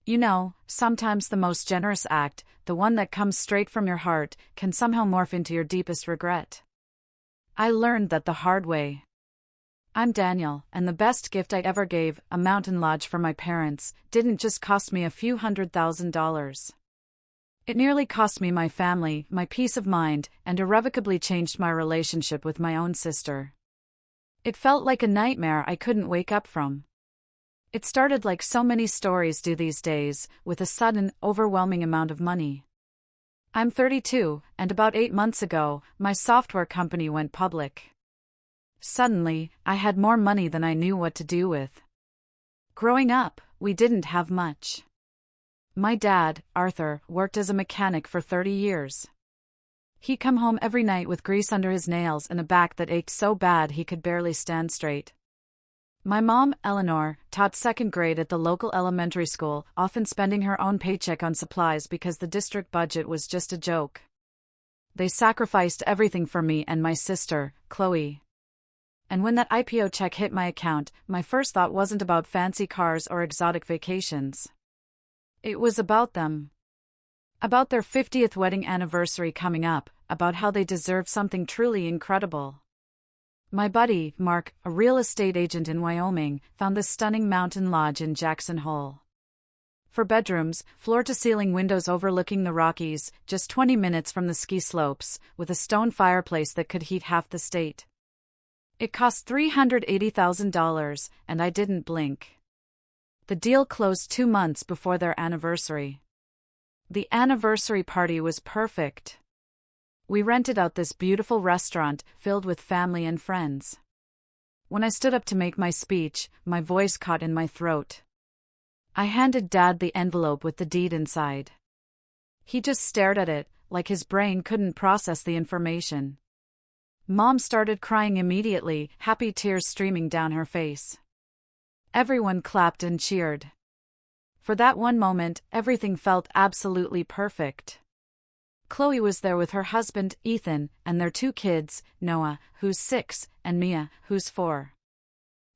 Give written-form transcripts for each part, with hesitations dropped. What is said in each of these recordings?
You know, sometimes the most generous act, the one that comes straight from your heart, can somehow morph into your deepest regret. I learned that the hard way. I'm Daniel, and the best gift I ever gave, a mountain lodge for my parents, didn't just cost me a few $100,000. It nearly cost me my family, my peace of mind, and irrevocably changed my relationship with my own sister. It felt like a nightmare I couldn't wake up from. It started like so many stories do these days, with a sudden, overwhelming amount of money. I'm 32, and about 8 months ago, my software company went public. Suddenly, I had more money than I knew what to do with. Growing up, we didn't have much. My dad, Arthur, worked as a mechanic for 30 years. He'd come home every night with grease under his nails and a back that ached so bad he could barely stand straight. My mom, Eleanor, taught second grade at the local elementary school, often spending her own paycheck on supplies because the district budget was just a joke. They sacrificed everything for me and my sister, Chloe. And when that IPO check hit my account, my first thought wasn't about fancy cars or exotic vacations. It was about them. About their 50th wedding anniversary coming up, about how they deserved something truly incredible. My buddy, Mark, a real estate agent in Wyoming, found this stunning mountain lodge in Jackson Hole. For bedrooms, floor-to-ceiling windows overlooking the Rockies, just 20 minutes from the ski slopes, with a stone fireplace that could heat half the state. It cost $380,000, and I didn't blink. The deal closed 2 months before their anniversary. The anniversary party was perfect. We rented out this beautiful restaurant, filled with family and friends. When I stood up to make my speech, my voice caught in my throat. I handed Dad the envelope with the deed inside. He just stared at it, like his brain couldn't process the information. Mom started crying immediately, happy tears streaming down her face. Everyone clapped and cheered. For that one moment, everything felt absolutely perfect. Chloe was there with her husband, Ethan, and their 2 kids, Noah, who's 6, and Mia, who's 4.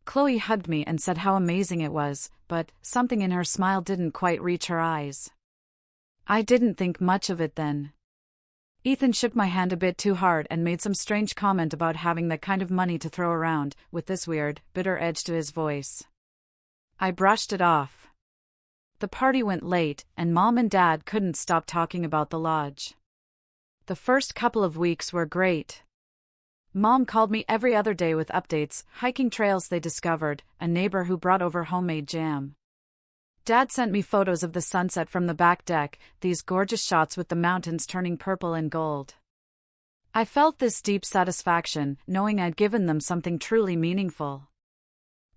Chloe hugged me and said how amazing it was, but something in her smile didn't quite reach her eyes. I didn't think much of it then. Ethan shook my hand a bit too hard and made some strange comment about having that kind of money to throw around, with this weird, bitter edge to his voice. I brushed it off. The party went late, and Mom and Dad couldn't stop talking about the lodge. The first couple of weeks were great. Mom called me every other day with updates, hiking trails they discovered, a neighbor who brought over homemade jam. Dad sent me photos of the sunset from the back deck, these gorgeous shots with the mountains turning purple and gold. I felt this deep satisfaction, knowing I'd given them something truly meaningful.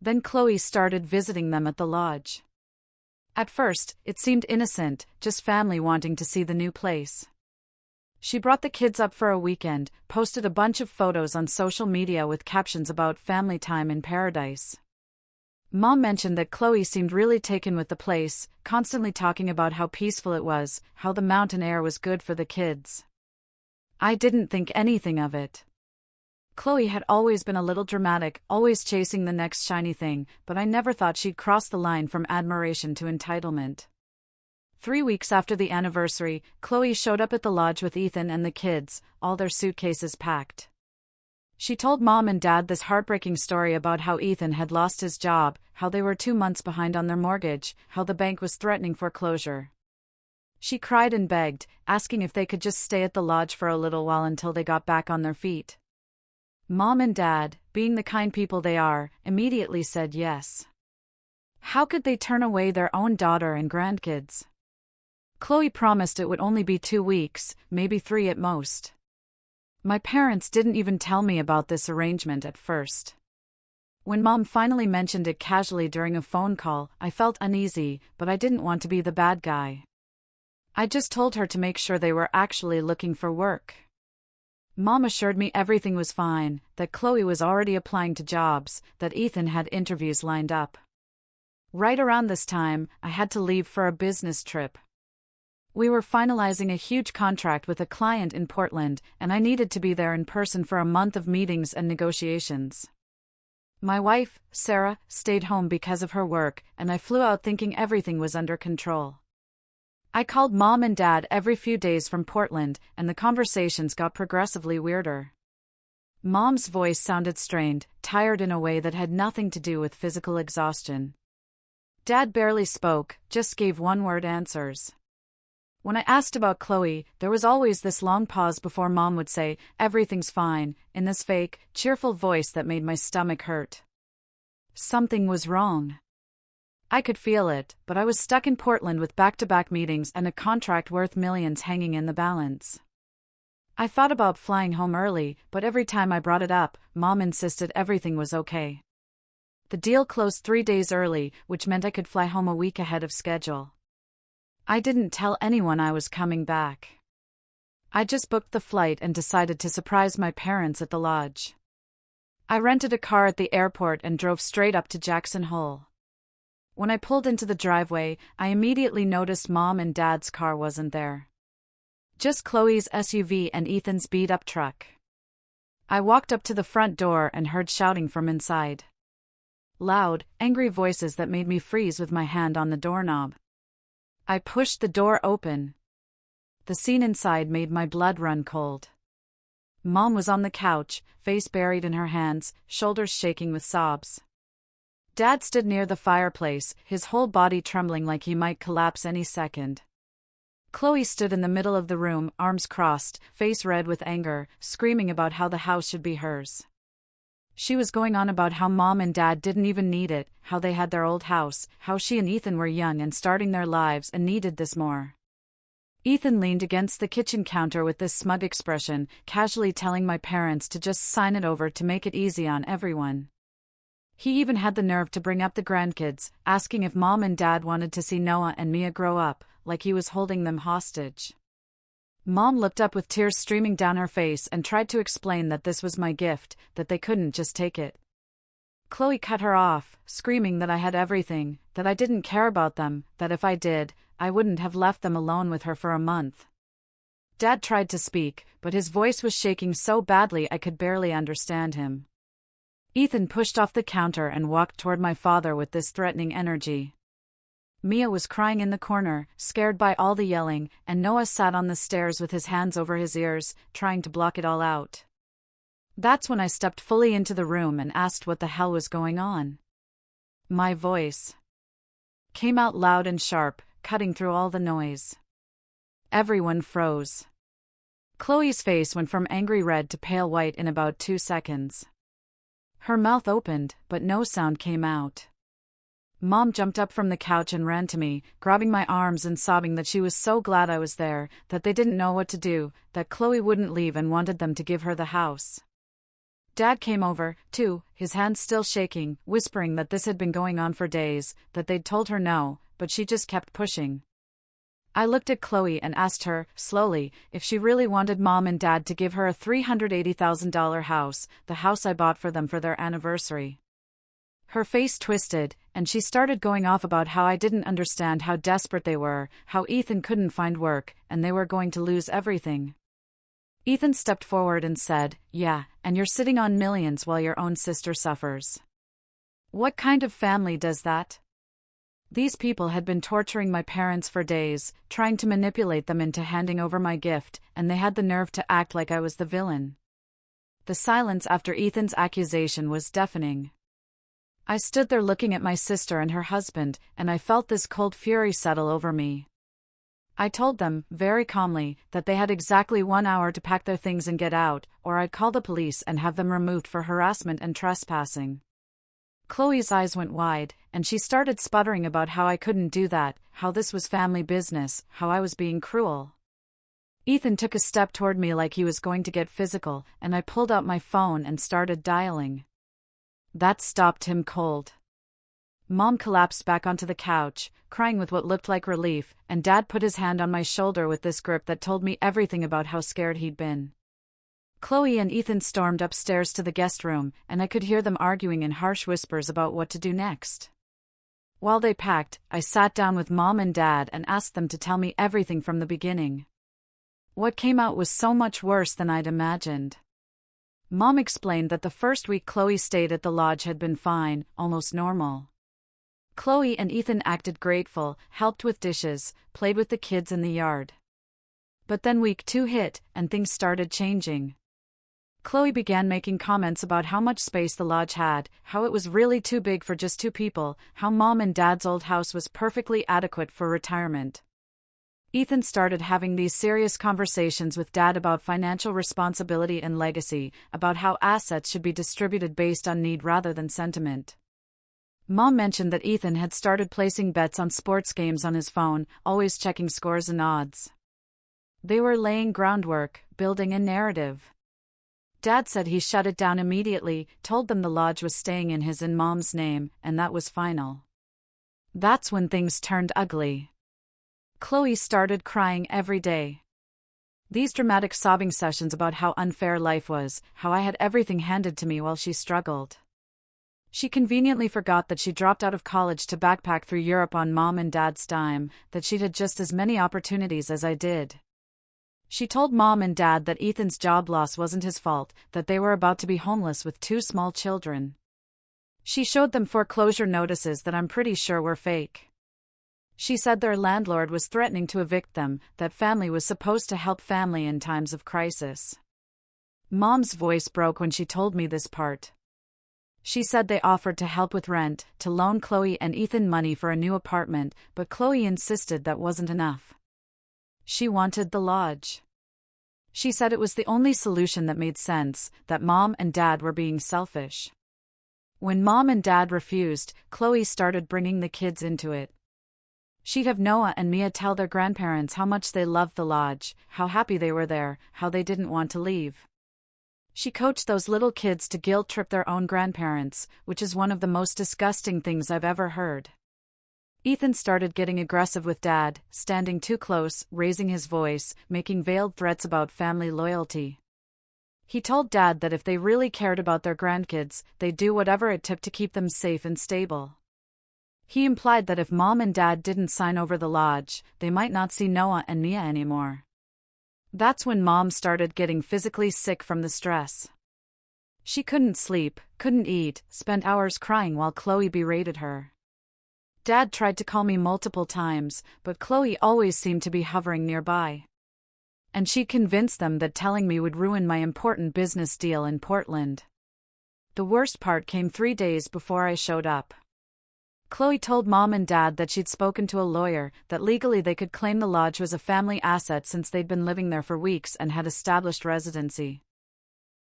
Then Chloe started visiting them at the lodge. At first, it seemed innocent, just family wanting to see the new place. She brought the kids up for a weekend, posted a bunch of photos on social media with captions about family time in paradise. Mom mentioned that Chloe seemed really taken with the place, constantly talking about how peaceful it was, how the mountain air was good for the kids. I didn't think anything of it. Chloe had always been a little dramatic, always chasing the next shiny thing, but I never thought she'd cross the line from admiration to entitlement. 3 weeks after the anniversary, Chloe showed up at the lodge with Ethan and the kids, all their suitcases packed. She told Mom and Dad this heartbreaking story about how Ethan had lost his job, how they were 2 months behind on their mortgage, how the bank was threatening foreclosure. She cried and begged, asking if they could just stay at the lodge for a little while until they got back on their feet. Mom and Dad, being the kind people they are, immediately said yes. How could they turn away their own daughter and grandkids? Chloe promised it would only be 2 weeks, maybe 3 at most. My parents didn't even tell me about this arrangement at first. When Mom finally mentioned it casually during a phone call, I felt uneasy, but I didn't want to be the bad guy. I just told her to make sure they were actually looking for work. Mom assured me everything was fine, that Chloe was already applying to jobs, that Ethan had interviews lined up. Right around this time, I had to leave for a business trip. We were finalizing a huge contract with a client in Portland, and I needed to be there in person for a month of meetings and negotiations. My wife, Sarah, stayed home because of her work, and I flew out thinking everything was under control. I called Mom and Dad every few days from Portland, and the conversations got progressively weirder. Mom's voice sounded strained, tired in a way that had nothing to do with physical exhaustion. Dad barely spoke, just gave one-word answers. When I asked about Chloe, there was always this long pause before Mom would say, "Everything's fine," in this fake, cheerful voice that made my stomach hurt. Something was wrong. I could feel it, but I was stuck in Portland with back-to-back meetings and a contract worth millions hanging in the balance. I thought about flying home early, but every time I brought it up, Mom insisted everything was okay. The deal closed 3 days early, which meant I could fly home a week ahead of schedule. I didn't tell anyone I was coming back. I just booked the flight and decided to surprise my parents at the lodge. I rented a car at the airport and drove straight up to Jackson Hole. When I pulled into the driveway, I immediately noticed Mom and Dad's car wasn't there. Just Chloe's SUV and Ethan's beat-up truck. I walked up to the front door and heard shouting from inside. Loud, angry voices that made me freeze with my hand on the doorknob. I pushed the door open. The scene inside made my blood run cold. Mom was on the couch, face buried in her hands, shoulders shaking with sobs. Dad stood near the fireplace, his whole body trembling like he might collapse any second. Chloe stood in the middle of the room, arms crossed, face red with anger, screaming about how the house should be hers. She was going on about how Mom and Dad didn't even need it, how they had their old house, how she and Ethan were young and starting their lives and needed this more. Ethan leaned against the kitchen counter with this smug expression, casually telling my parents to just sign it over to make it easy on everyone. He even had the nerve to bring up the grandkids, asking if Mom and Dad wanted to see Noah and Mia grow up, like he was holding them hostage. Mom looked up with tears streaming down her face and tried to explain that this was my gift, that they couldn't just take it. Chloe cut her off, screaming that I had everything, that I didn't care about them, that if I did, I wouldn't have left them alone with her for a month. Dad tried to speak, but his voice was shaking so badly I could barely understand him. Ethan pushed off the counter and walked toward my father with this threatening energy. Mia was crying in the corner, scared by all the yelling, and Noah sat on the stairs with his hands over his ears, trying to block it all out. That's when I stepped fully into the room and asked what the hell was going on. My voice came out loud and sharp, cutting through all the noise. Everyone froze. Chloe's face went from angry red to pale white in about 2 seconds. Her mouth opened, but no sound came out. Mom jumped up from the couch and ran to me, grabbing my arms and sobbing that she was so glad I was there, that they didn't know what to do, that Chloe wouldn't leave and wanted them to give her the house. Dad came over, too, his hands still shaking, whispering that this had been going on for days, that they'd told her no, but she just kept pushing. I looked at Chloe and asked her, slowly, if she really wanted Mom and Dad to give her a $380,000 house, the house I bought for them for their anniversary. Her face twisted, and she started going off about how I didn't understand how desperate they were, how Ethan couldn't find work, and they were going to lose everything. Ethan stepped forward and said, "Yeah, and you're sitting on millions while your own sister suffers. What kind of family does that?" These people had been torturing my parents for days, trying to manipulate them into handing over my gift, and they had the nerve to act like I was the villain. The silence after Ethan's accusation was deafening. I stood there looking at my sister and her husband, and I felt this cold fury settle over me. I told them, very calmly, that they had exactly 1 hour to pack their things and get out, or I'd call the police and have them removed for harassment and trespassing. Chloe's eyes went wide, and she started sputtering about how I couldn't do that, how this was family business, how I was being cruel. Ethan took a step toward me like he was going to get physical, and I pulled out my phone and started dialing. That stopped him cold. Mom collapsed back onto the couch, crying with what looked like relief, and Dad put his hand on my shoulder with this grip that told me everything about how scared he'd been. Chloe and Ethan stormed upstairs to the guest room, and I could hear them arguing in harsh whispers about what to do next. While they packed, I sat down with Mom and Dad and asked them to tell me everything from the beginning. What came out was so much worse than I'd imagined. Mom explained that the first week Chloe stayed at the lodge had been fine, almost normal. Chloe and Ethan acted grateful, helped with dishes, played with the kids in the yard. But then week 2 hit, and things started changing. Chloe began making comments about how much space the lodge had, how it was really too big for just 2 people, how Mom and Dad's old house was perfectly adequate for retirement. Ethan started having these serious conversations with Dad about financial responsibility and legacy, about how assets should be distributed based on need rather than sentiment. Mom mentioned that Ethan had started placing bets on sports games on his phone, always checking scores and odds. They were laying groundwork, building a narrative. Dad said he shut it down immediately, told them the lodge was staying in his and Mom's name, and that was final. That's when things turned ugly. Chloe started crying every day. These dramatic sobbing sessions about how unfair life was, how I had everything handed to me while she struggled. She conveniently forgot that she dropped out of college to backpack through Europe on Mom and Dad's dime, that she'd had just as many opportunities as I did. She told Mom and Dad that Ethan's job loss wasn't his fault, that they were about to be homeless with 2 small children. She showed them foreclosure notices that I'm pretty sure were fake. She said their landlord was threatening to evict them, that family was supposed to help family in times of crisis. Mom's voice broke when she told me this part. She said they offered to help with rent, to loan Chloe and Ethan money for a new apartment, but Chloe insisted that wasn't enough. She wanted the lodge. She said it was the only solution that made sense, that Mom and Dad were being selfish. When Mom and Dad refused, Chloe started bringing the kids into it. She'd have Noah and Mia tell their grandparents how much they loved the lodge, how happy they were there, how they didn't want to leave. She coached those little kids to guilt-trip their own grandparents, which is one of the most disgusting things I've ever heard. Ethan started getting aggressive with Dad, standing too close, raising his voice, making veiled threats about family loyalty. He told Dad that if they really cared about their grandkids, they'd do whatever it took to keep them safe and stable. He implied that if Mom and Dad didn't sign over the lodge, they might not see Noah and Mia anymore. That's when Mom started getting physically sick from the stress. She couldn't sleep, couldn't eat, spent hours crying while Chloe berated her. Dad tried to call me multiple times, but Chloe always seemed to be hovering nearby. And she convinced them that telling me would ruin my important business deal in Portland. The worst part came 3 days before I showed up. Chloe told Mom and Dad that she'd spoken to a lawyer, that legally they could claim the lodge was a family asset since they'd been living there for weeks and had established residency.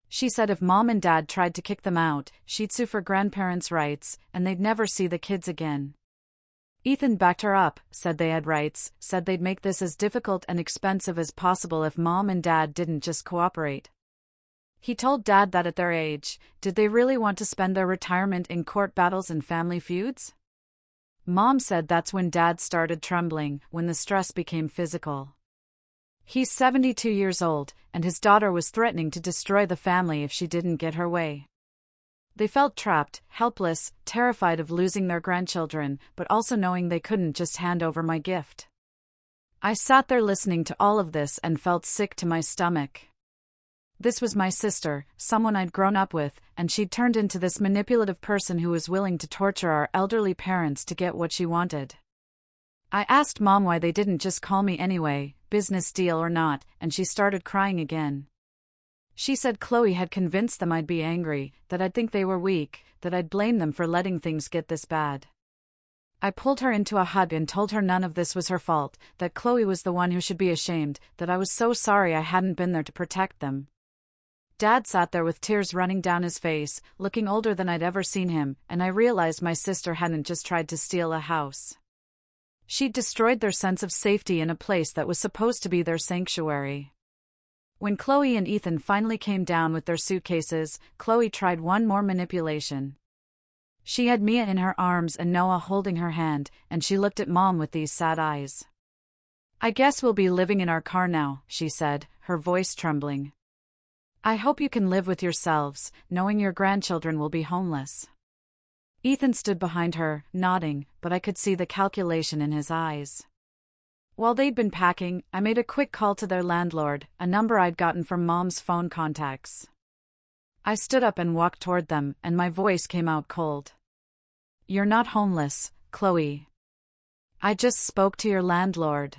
She said if Mom and Dad tried to kick them out, she'd sue for grandparents' rights, and they'd never see the kids again. Ethan backed her up, said they had rights, said they'd make this as difficult and expensive as possible if Mom and Dad didn't just cooperate. He told Dad that at their age, did they really want to spend their retirement in court battles and family feuds? Mom said that's when Dad started trembling, when the stress became physical. He's 72 years old, and his daughter was threatening to destroy the family if she didn't get her way. They felt trapped, helpless, terrified of losing their grandchildren, but also knowing they couldn't just hand over my gift. I sat there listening to all of this and felt sick to my stomach. This was my sister, someone I'd grown up with, and she'd turned into this manipulative person who was willing to torture our elderly parents to get what she wanted. I asked Mom why they didn't just call me anyway, business deal or not, and she started crying again. She said Chloe had convinced them I'd be angry, that I'd think they were weak, that I'd blame them for letting things get this bad. I pulled her into a hug and told her none of this was her fault, that Chloe was the one who should be ashamed, that I was so sorry I hadn't been there to protect them. Dad sat there with tears running down his face, looking older than I'd ever seen him, and I realized my sister hadn't just tried to steal a house. She'd destroyed their sense of safety in a place that was supposed to be their sanctuary. When Chloe and Ethan finally came down with their suitcases, Chloe tried one more manipulation. She had Mia in her arms and Noah holding her hand, and she looked at Mom with these sad eyes. "I guess we'll be living in our car now," she said, her voice trembling. "I hope you can live with yourselves, knowing your grandchildren will be homeless." Ethan stood behind her, nodding, but I could see the calculation in his eyes. While they'd been packing, I made a quick call to their landlord, a number I'd gotten from Mom's phone contacts. I stood up and walked toward them, and my voice came out cold. "You're not homeless, Chloe. I just spoke to your landlord.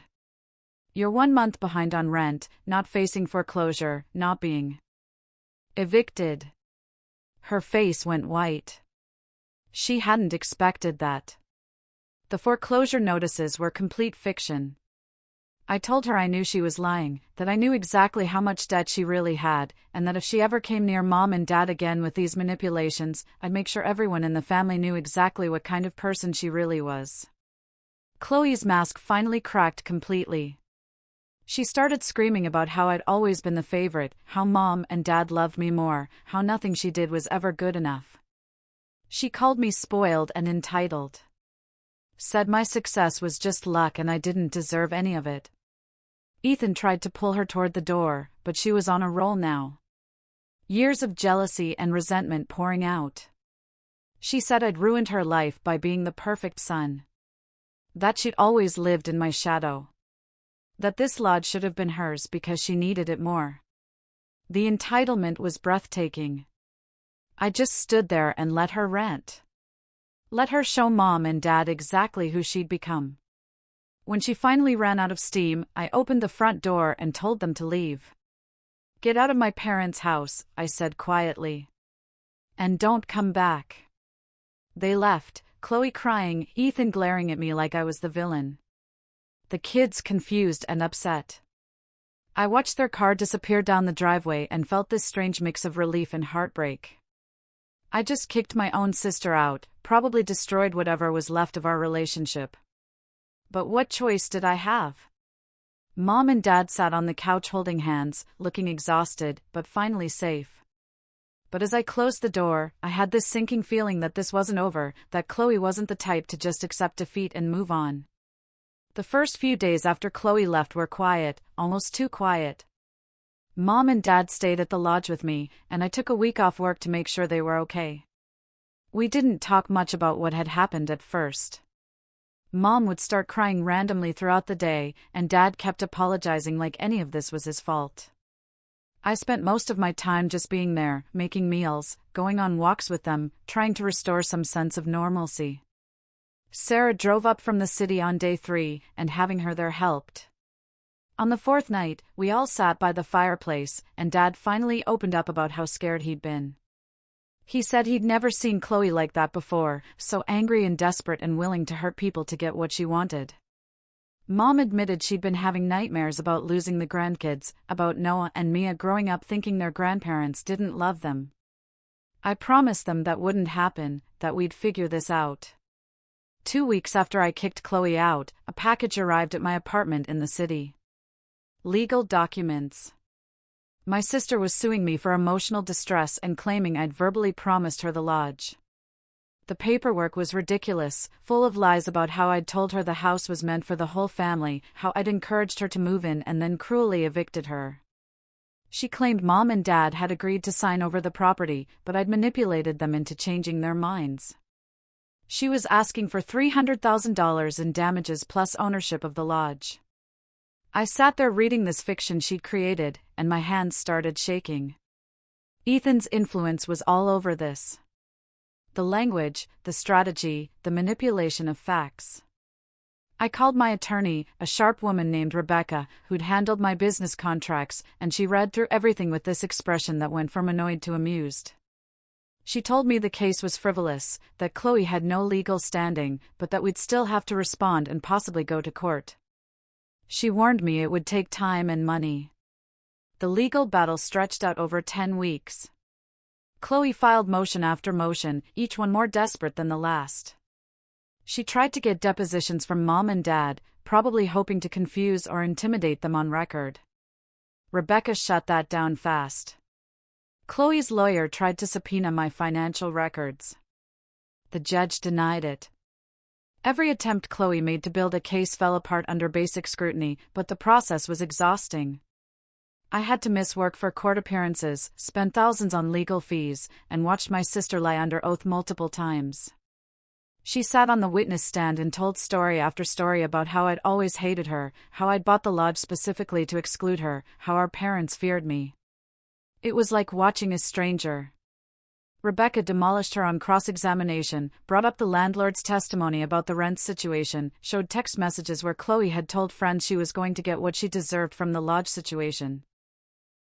You're 1 month behind on rent, not facing foreclosure, not being evicted." Her face went white. She hadn't expected that. The foreclosure notices were complete fiction. I told her I knew she was lying, that I knew exactly how much debt she really had, and that if she ever came near Mom and Dad again with these manipulations, I'd make sure everyone in the family knew exactly what kind of person she really was. Chloe's mask finally cracked completely. She started screaming about how I'd always been the favorite, how Mom and Dad loved me more, how nothing she did was ever good enough. She called me spoiled and entitled. Said my success was just luck and I didn't deserve any of it. Ethan tried to pull her toward the door, but she was on a roll now. Years of jealousy and resentment pouring out. She said I'd ruined her life by being the perfect son. That she'd always lived in my shadow. That this lodge should have been hers because she needed it more. The entitlement was breathtaking. I just stood there and let her rant. Let her show Mom and Dad exactly who she'd become. When she finally ran out of steam, I opened the front door and told them to leave. "Get out of my parents' house," I said quietly. "And don't come back." They left, Chloe crying, Ethan glaring at me like I was the villain. The kids confused and upset. I watched their car disappear down the driveway and felt this strange mix of relief and heartbreak. I just kicked my own sister out, probably destroyed whatever was left of our relationship. But what choice did I have? Mom and Dad sat on the couch holding hands, looking exhausted, but finally safe. But as I closed the door, I had this sinking feeling that this wasn't over, that Chloe wasn't the type to just accept defeat and move on. The first few days after Chloe left were quiet, almost too quiet. Mom and Dad stayed at the lodge with me, and I took a week off work to make sure they were okay. We didn't talk much about what had happened at first. Mom would start crying randomly throughout the day, and Dad kept apologizing like any of this was his fault. I spent most of my time just being there, making meals, going on walks with them, trying to restore some sense of normalcy. Sarah drove up from the city on day 3, and having her there helped. On the 4th night, we all sat by the fireplace, and Dad finally opened up about how scared he'd been. He said he'd never seen Chloe like that before, so angry and desperate and willing to hurt people to get what she wanted. Mom admitted she'd been having nightmares about losing the grandkids, about Noah and Mia growing up thinking their grandparents didn't love them. I promised them that wouldn't happen, that we'd figure this out. 2 weeks after I kicked Chloe out, a package arrived at my apartment in the city. Legal documents. My sister was suing me for emotional distress and claiming I'd verbally promised her the lodge. The paperwork was ridiculous, full of lies about how I'd told her the house was meant for the whole family, how I'd encouraged her to move in and then cruelly evicted her. She claimed Mom and Dad had agreed to sign over the property, but I'd manipulated them into changing their minds. She was asking for $300,000 in damages plus ownership of the lodge. I sat there reading this fiction she'd created, and my hands started shaking. Ethan's influence was all over this. The language, the strategy, the manipulation of facts. I called my attorney, a sharp woman named Rebecca, who'd handled my business contracts, and she read through everything with this expression that went from annoyed to amused. She told me the case was frivolous, that Chloe had no legal standing, but that we'd still have to respond and possibly go to court. She warned me it would take time and money. The legal battle stretched out over 10 weeks. Chloe filed motion after motion, each one more desperate than the last. She tried to get depositions from Mom and Dad, probably hoping to confuse or intimidate them on record. Rebecca shut that down fast. Chloe's lawyer tried to subpoena my financial records. The judge denied it. Every attempt Chloe made to build a case fell apart under basic scrutiny, but the process was exhausting. I had to miss work for court appearances, spend thousands on legal fees, and watched my sister lie under oath multiple times. She sat on the witness stand and told story after story about how I'd always hated her, how I'd bought the lodge specifically to exclude her, how our parents feared me. It was like watching a stranger. Rebecca demolished her on cross-examination, brought up the landlord's testimony about the rent situation, showed text messages where Chloe had told friends she was going to get what she deserved from the lodge situation.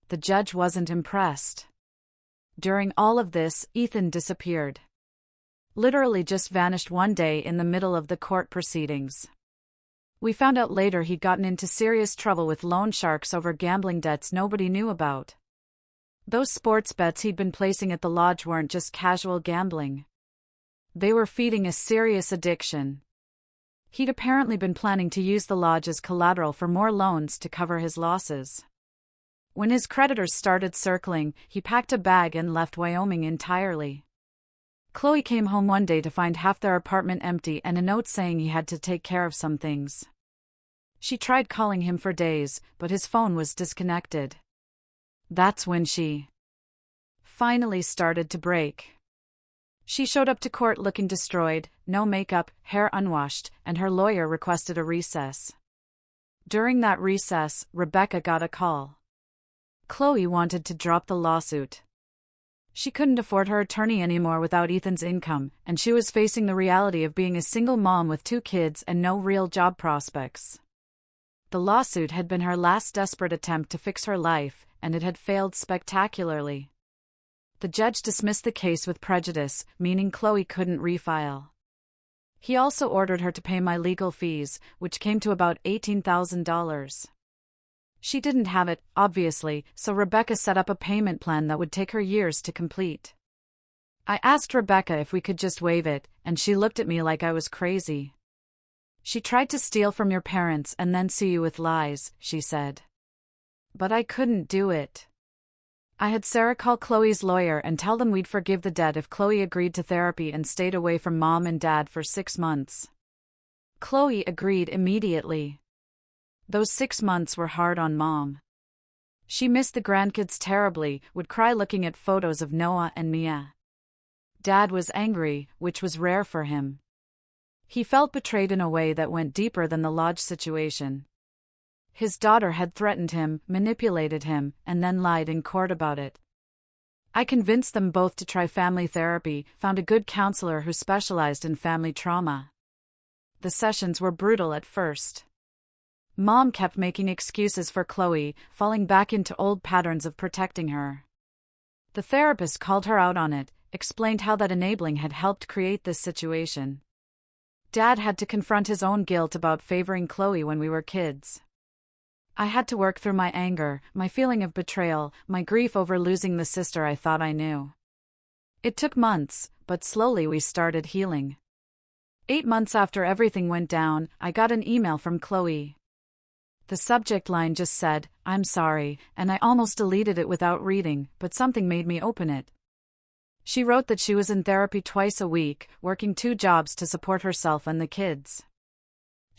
The judge wasn't impressed. During all of this, Ethan disappeared. Literally just vanished one day in the middle of the court proceedings. We found out later he'd gotten into serious trouble with loan sharks over gambling debts nobody knew about. Those sports bets he'd been placing at the lodge weren't just casual gambling. They were feeding a serious addiction. He'd apparently been planning to use the lodge as collateral for more loans to cover his losses. When his creditors started circling, he packed a bag and left Wyoming entirely. Chloe came home one day to find half their apartment empty and a note saying he had to take care of some things. She tried calling him for days, but his phone was disconnected. That's when she finally started to break. She showed up to court looking destroyed, no makeup, hair unwashed, and her lawyer requested a recess. During that recess, Rebecca got a call. Chloe wanted to drop the lawsuit. She couldn't afford her attorney anymore without Ethan's income, and she was facing the reality of being a single mom with 2 kids and no real job prospects. The lawsuit had been her last desperate attempt to fix her life, and it had failed spectacularly. The judge dismissed the case with prejudice, meaning Chloe couldn't refile. He also ordered her to pay my legal fees, which came to about $18,000. She didn't have it, obviously, so Rebecca set up a payment plan that would take her years to complete. I asked Rebecca if we could just waive it, and she looked at me like I was crazy. She tried to steal from your parents and then sue you with lies, she said. But I couldn't do it. I had Sarah call Chloe's lawyer and tell them we'd forgive the debt if Chloe agreed to therapy and stayed away from Mom and Dad for 6 months. Chloe agreed immediately. Those 6 months were hard on Mom. She missed the grandkids terribly, would cry looking at photos of Noah and Mia. Dad was angry, which was rare for him. He felt betrayed in a way that went deeper than the lodge situation. His daughter had threatened him, manipulated him, and then lied in court about it. I convinced them both to try family therapy, found a good counselor who specialized in family trauma. The sessions were brutal at first. Mom kept making excuses for Chloe, falling back into old patterns of protecting her. The therapist called her out on it, explained how that enabling had helped create this situation. Dad had to confront his own guilt about favoring Chloe when we were kids. I had to work through my anger, my feeling of betrayal, my grief over losing the sister I thought I knew. It took months, but slowly we started healing. 8 months after everything went down, I got an email from Chloe. The subject line just said, "I'm sorry," and I almost deleted it without reading, but something made me open it. She wrote that she was in therapy twice a week, working 2 jobs to support herself and the kids.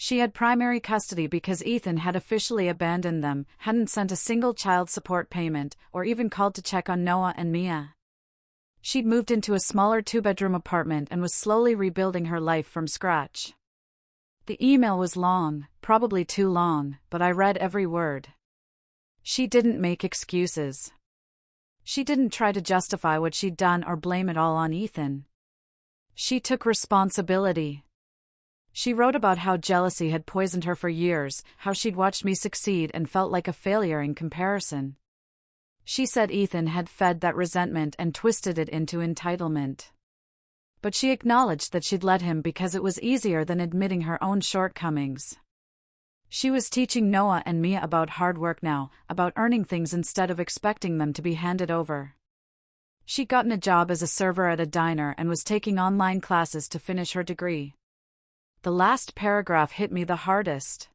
She had primary custody because Ethan had officially abandoned them, hadn't sent a single child support payment, or even called to check on Noah and Mia. She'd moved into a smaller 2-bedroom apartment and was slowly rebuilding her life from scratch. The email was long, probably too long, but I read every word. She didn't make excuses. She didn't try to justify what she'd done or blame it all on Ethan. She took responsibility. She wrote about how jealousy had poisoned her for years, how she'd watched me succeed and felt like a failure in comparison. She said Ethan had fed that resentment and twisted it into entitlement. But she acknowledged that she'd let him because it was easier than admitting her own shortcomings. She was teaching Noah and Mia about hard work now, about earning things instead of expecting them to be handed over. She'd gotten a job as a server at a diner and was taking online classes to finish her degree. The last paragraph hit me the hardest.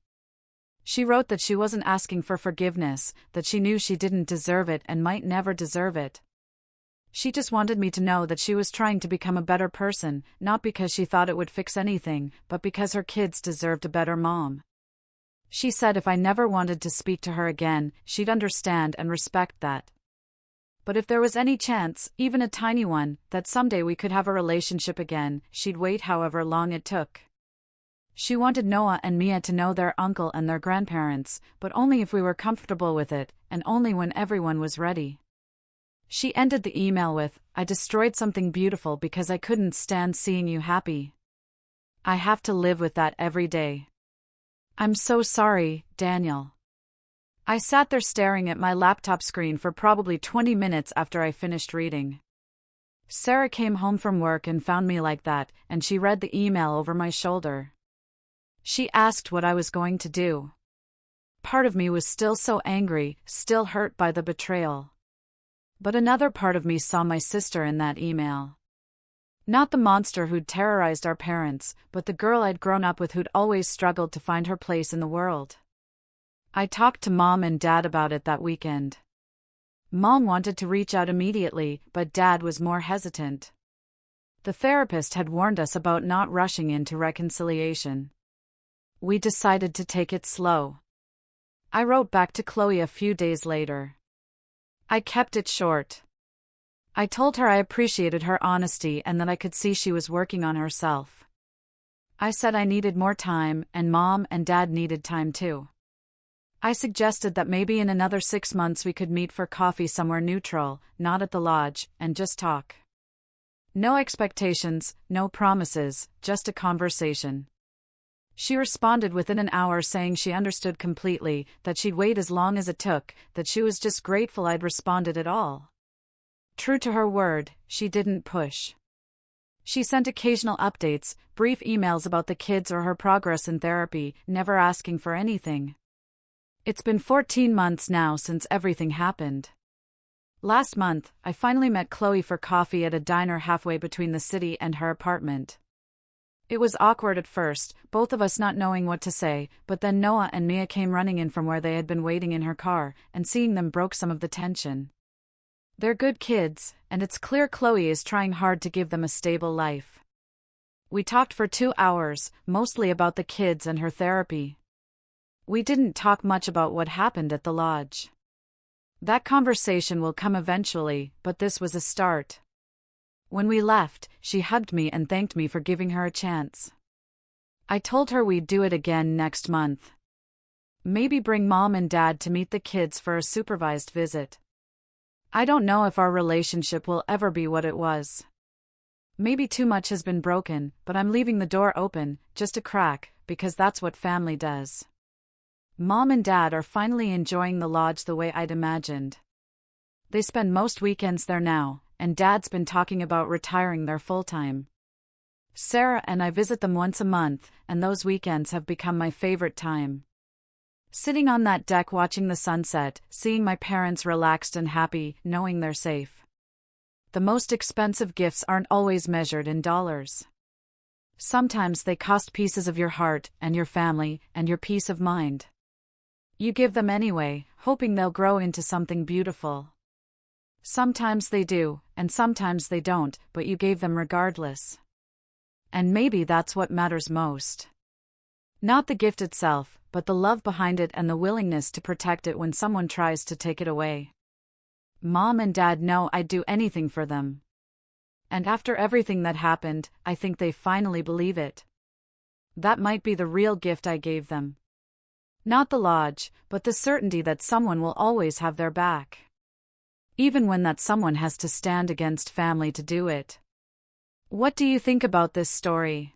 She wrote that she wasn't asking for forgiveness, that she knew she didn't deserve it and might never deserve it. She just wanted me to know that she was trying to become a better person, not because she thought it would fix anything, but because her kids deserved a better mom. She said if I never wanted to speak to her again, she'd understand and respect that. But if there was any chance, even a tiny one, that someday we could have a relationship again, she'd wait however long it took. She wanted Noah and Mia to know their uncle and their grandparents, but only if we were comfortable with it, and only when everyone was ready. She ended the email with, "I destroyed something beautiful because I couldn't stand seeing you happy. I have to live with that every day. I'm so sorry, Daniel." I sat there staring at my laptop screen for probably 20 minutes after I finished reading. Sarah came home from work and found me like that, and she read the email over my shoulder. She asked what I was going to do. Part of me was still so angry, still hurt by the betrayal. But another part of me saw my sister in that email. Not the monster who'd terrorized our parents, but the girl I'd grown up with who'd always struggled to find her place in the world. I talked to Mom and Dad about it that weekend. Mom wanted to reach out immediately, but Dad was more hesitant. The therapist had warned us about not rushing into reconciliation. We decided to take it slow. I wrote back to Chloe a few days later. I kept it short. I told her I appreciated her honesty and that I could see she was working on herself. I said I needed more time, and Mom and Dad needed time too. I suggested that maybe in another 6 months we could meet for coffee somewhere neutral, not at the lodge, and just talk. No expectations, no promises, just a conversation. She responded within an hour saying she understood completely, that she'd wait as long as it took, that she was just grateful I'd responded at all. True to her word, she didn't push. She sent occasional updates, brief emails about the kids or her progress in therapy, never asking for anything. It's been 14 months now since everything happened. Last month, I finally met Chloe for coffee at a diner halfway between the city and her apartment. It was awkward at first, both of us not knowing what to say, but then Noah and Mia came running in from where they had been waiting in her car, and seeing them broke some of the tension. They're good kids, and it's clear Chloe is trying hard to give them a stable life. We talked for 2 hours, mostly about the kids and her therapy. We didn't talk much about what happened at the lodge. That conversation will come eventually, but this was a start. When we left, she hugged me and thanked me for giving her a chance. I told her we'd do it again next month. Maybe bring Mom and Dad to meet the kids for a supervised visit. I don't know if our relationship will ever be what it was. Maybe too much has been broken, but I'm leaving the door open, just a crack, because that's what family does. Mom and Dad are finally enjoying the lodge the way I'd imagined. They spend most weekends there now, and Dad's been talking about retiring there full-time. Sarah and I visit them once a month, and those weekends have become my favorite time. Sitting on that deck watching the sunset, seeing my parents relaxed and happy, knowing they're safe. The most expensive gifts aren't always measured in dollars. Sometimes they cost pieces of your heart, and your family, and your peace of mind. You give them anyway, hoping they'll grow into something beautiful. Sometimes they do, and sometimes they don't, but you gave them regardless. And maybe that's what matters most. Not the gift itself, but the love behind it and the willingness to protect it when someone tries to take it away. Mom and Dad know I'd do anything for them. And after everything that happened, I think they finally believe it. That might be the real gift I gave them. Not the lodge, but the certainty that someone will always have their back. Even when that someone has to stand against family to do it. What do you think about this story?